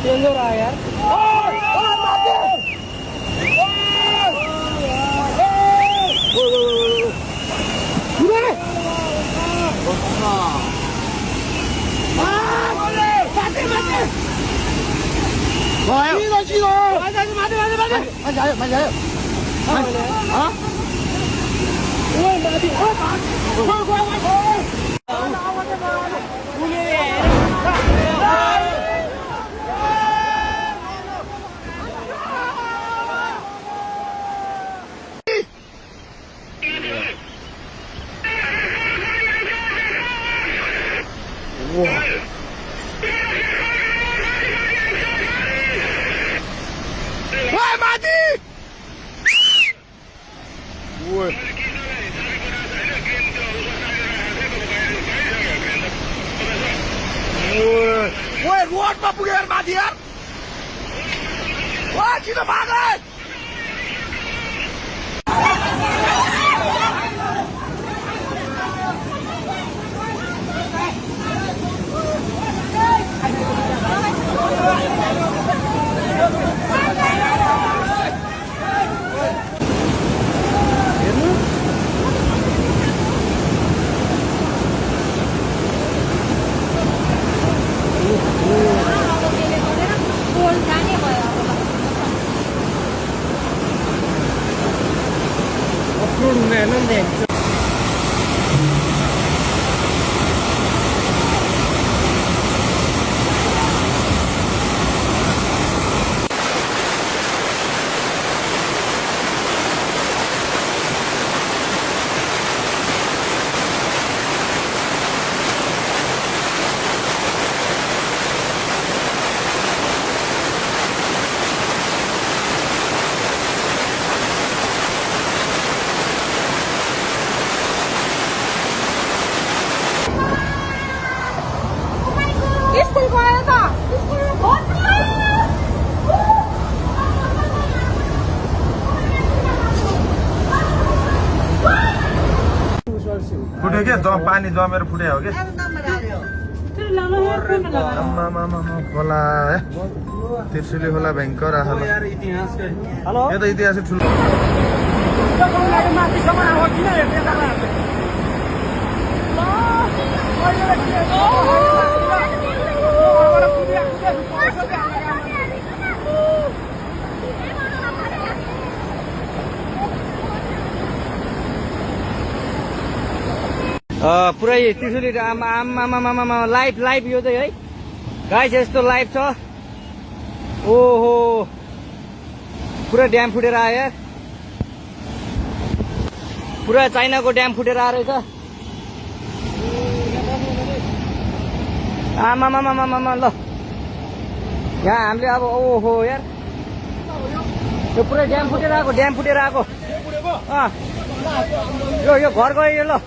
तेज हो रहा है यार। रोड में पुगेर माथि यार छिटो भाग फुट्यो क्या पानी जमेर फुटे हो क्या खोला है त्रिशुली खोला भयङ्कर यो त इतिहास ठुलो पुरै त्रिशुली लाइभ लाइभ यो चाहिँ है गाइस यस्तो लाइभ छ ओहो पुरा ड्याम फुटेर आयो यार पुरा चाइनाको ड्याम फुटेर आएर रहेछ आमामामामामा ल यहाँ हामीले अब ओहो यार यो पुरै ड्याम फुटेर आएको यो घर गयो ल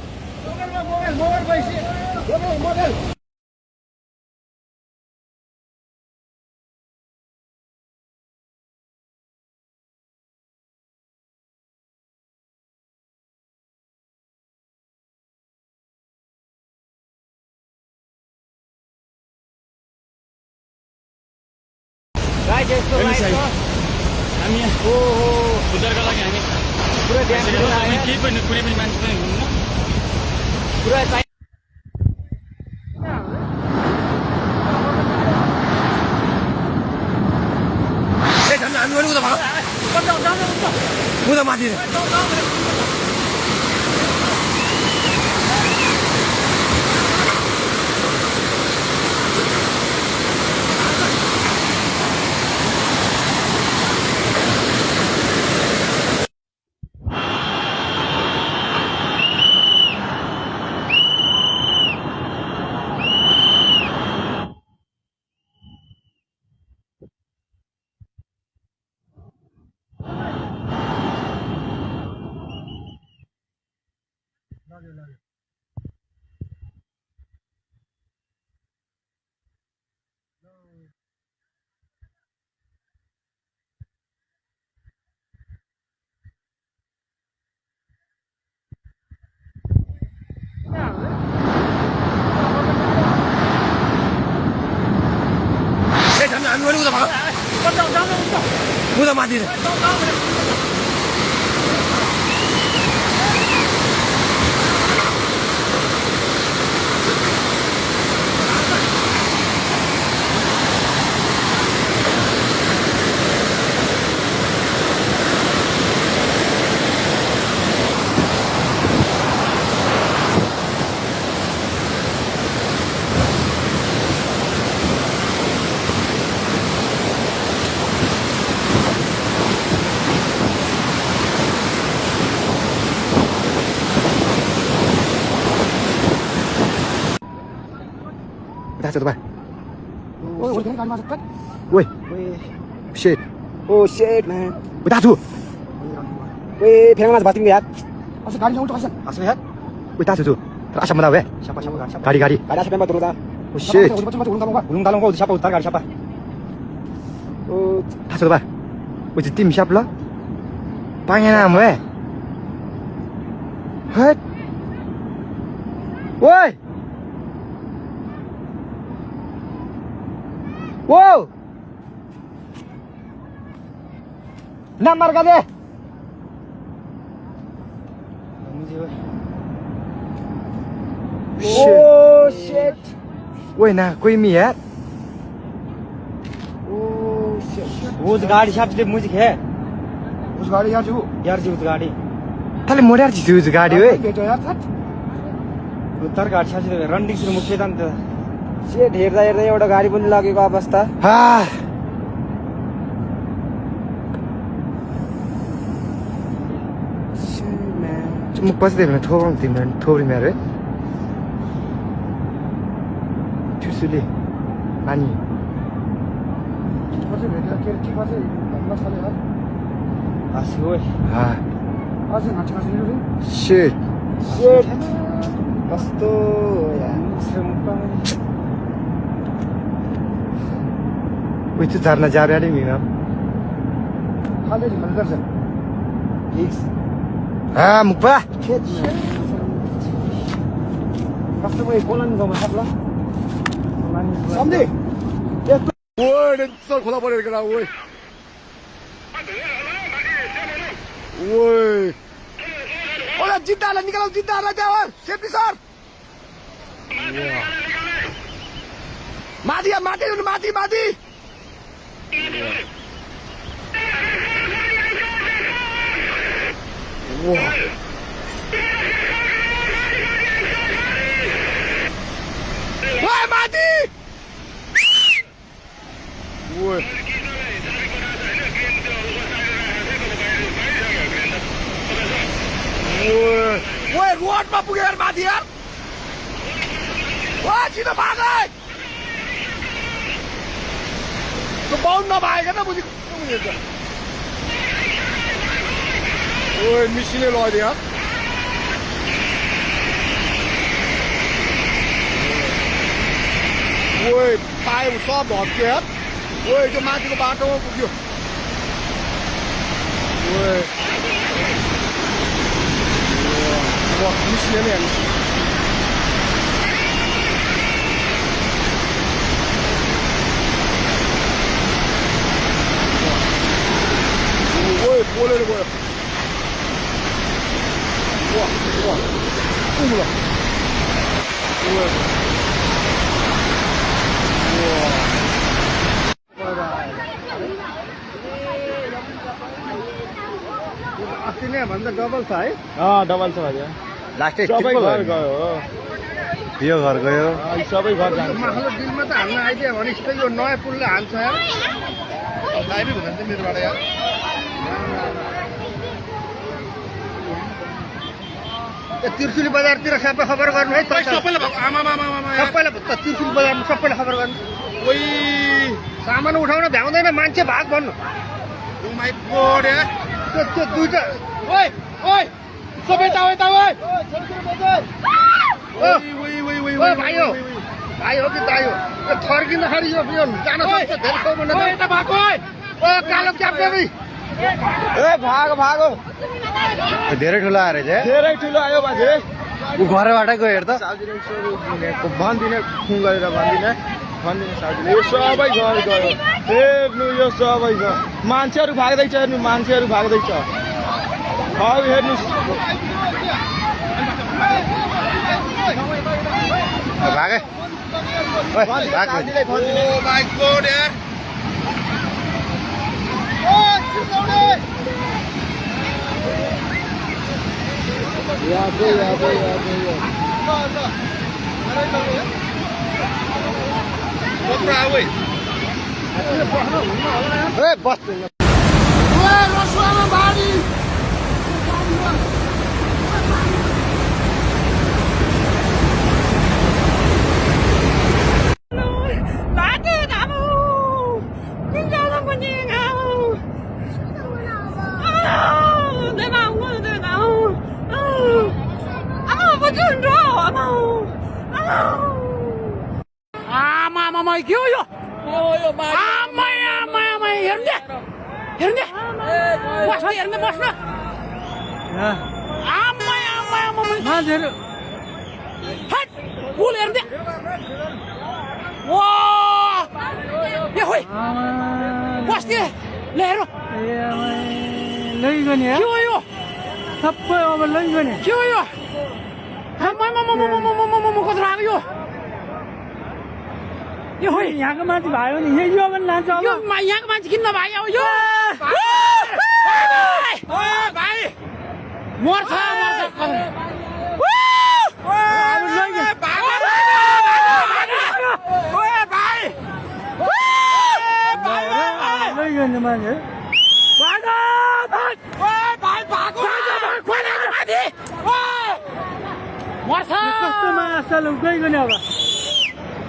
गाइस यस्तो लाइभ छ हामी ओहो उद्धारका लागि हामी पुरा ड्याम फुटेर आयो केही पनि कुनै पनि मान्छे पनि हुन्न पुरा उता माथि उता माथि Udah satu, Pak. Woi. Shit. Oh shit, man. Udah tuh. Wih, pengen mas batin lihat. Asal gaड़ी उल्टा कैसे Asli lihat. Udah tuh. Terasa mana weh? siapa siapa gaड़ी siapa Gari. gaड़ी siapa yang bawa turun dah Oh shit. ulung talong kau siapa utar gaड़ी siapa Oh, dah satu, Pak. Wih, tim siapa lah? Pengen am weh. Hei. Woi. Wow. Nomor ka deh. Oh shit. Woi ना कोई me यार. Oh shit. वो उस गाड़ी साहब से मुझे है उस गाडी यहाँ छु यार जी उस गाड़ी थाले मोडर जी जुज गाडी वे. बेटो यार थट उतर गाड़ी साहब से रनिंग से मुख्य तंत्र Shit हेर्दा हेर्दा एउटा गाडी पनि लगेको अवस्था. हा. 좀 못 봤을 때면 토방 되면 토리 말해. 주술이 많이. पछि भेट्दा के के पछि भन्न थाल्यो यार आसिओ 아, अझै नाच्न थाल्यो shit. Shit. कस्तो यार. Wih, itu झरना जा रहा है मीना. खाली भन्छ Gigs. Ah, mukba. कस्तो भयो कोलन गाउँमा सापला सम्झे ओए डेन्सर खोला परेर केटा ओए ओए ओए जिद्दालाई निकालौ जिद्दालाई त्यहाँ सेफ्टी सर माथि माथि माथि माथि ओए माथि ओए ओए रोडमा पुगेर माथि यार ओए छिटो भाग है त्यो बाउन्ड नभएको त बुझी ओए मिसिने लगिदियो यार ओए पाए सब भत्क्यो यार ओए त्यो माथिको बाटोमा पुग्यो ओए मिसिने नै हेर्नु ओए पोलेर गयो अस्ति नै भन्दा डबल छ है डबल छ भाइ लास्टै सबै घर गयो हो यो घर गयो. सबै घर जान्छ माथिल्लो बिलमा त हाल्न आइदियो भने सिधै यो नयाँ पुलले हाल्छ यार लाइभै हुँदैन मेरोबाट यार त्रिशुली बजारतिर सबै खबर गर्नु है सबैलाई सबैलाई त्रिशुली बजारमा सबैलाई खबर गर्नु कोही सामान उठाउन भ्याउँदैन मान्छे भाग भन्नु त्यो दुईटा ओइ ओइ सबै ताउ ताउ ओइ भाइ हो भाइ हो कि दाइ हो यो थर्किँदाखेरि यो जान सक्छ धेरै ठाउँमा कालो क्याप देवी ए भाग भागो. धेरै ठुलो आएर चाहिँ धेरै ठुलो आयो बाजे ऊ घरबाटै गयो हेर त. भनिदिने खुन गरेर भनिदिने भनिदिनु साथीले यो सबै घर गयो हेर्नु यो सबै छ मान्छेहरू भाग्दैछ हेर्नु मान्छेहरू भाग्दैछ हौ हेर्नुहोस् भागे Oh my god यार बस आमा के हो यो आमा हेर्ने बस्नु हेर्ने बस्नु आमा मान्छेहरू हट फुल हेर्ने वा ए होय बस्ने ले हेर लैगने के हो यो सबै अब लैगने के हो यो आमा कस्तो लाग्यो यो होय यहाँको मान्छे भयो नि यो पनि लान्छ अब यो यहाँको मान्छे किन नभयो यो भाइ मर्छ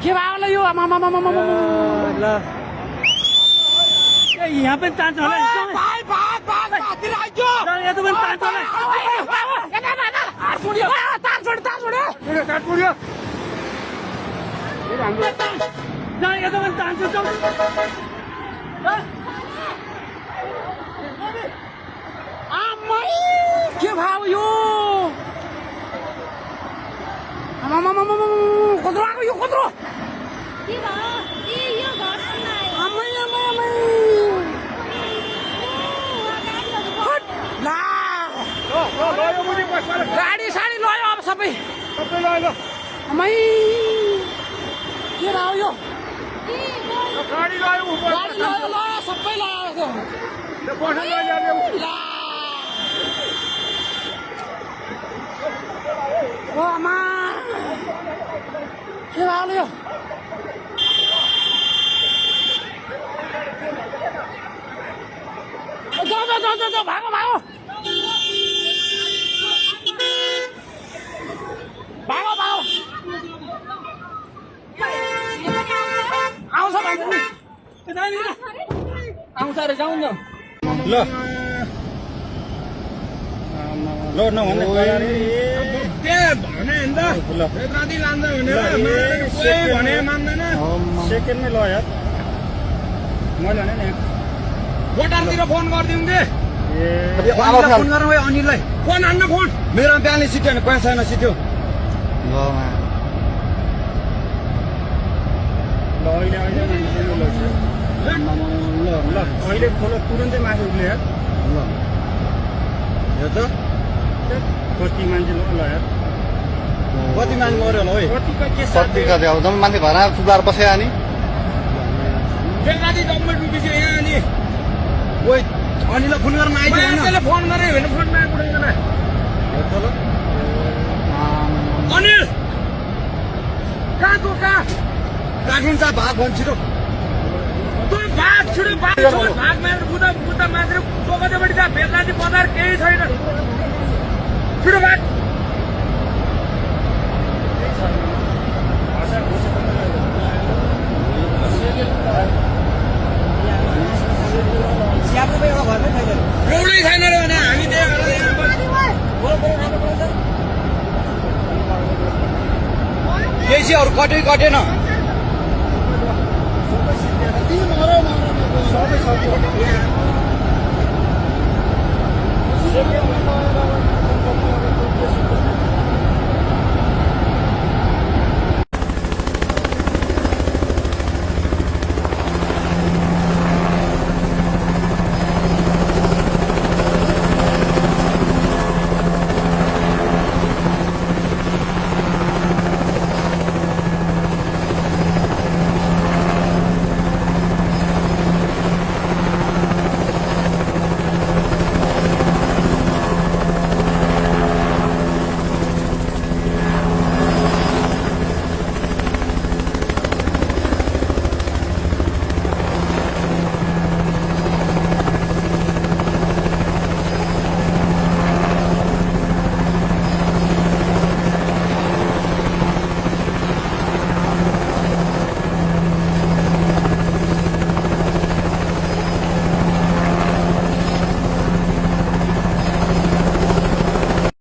के भयो यो आमा यहाँ पनि तान्छ होला के भाव यो कत्रो आएको यो कत्रो गाडी साडी लयो अब सबै अमै के भयो यो गाडी लयो सबै लयो ओ आमा के भयो यो जाऊ भागो आउँछ आउँछ अरे जाउँ न ल नभन्ने सेकेन्डमै ल यार मैले भने नि भोटारतिर फोन गरिदिउँ कि फोन गरौँ अनिललाई फोन हान्न फोन मेरो बिहानै सिट्यो भने पैसा छैन सिट्यो ल अहिले खोला तुरन्तै माथि उठ्ने यार ल त कति मान्छे ल यार कति मान्छे मऱ्यो होला है कति अब मान्छे घरमा सुधार बस्यो अनि राति जम्मै डुबिसक्यो यहाँ अनि ओइ अनिललाई फोन गर्न आइदिनु फोन गरे भने फोनमा आइपुग्दैन अनिल कहाँ तँ कहाँ राखिन्छ भाग भन्छ छिटो भाग छिटो भाग मारेर बुद्ध मान्छे पोखरीपट्टि छ बेलराती बजार केही छैन छिटो भाग एउटै छैन रे भने हामी केसीहरू कटेन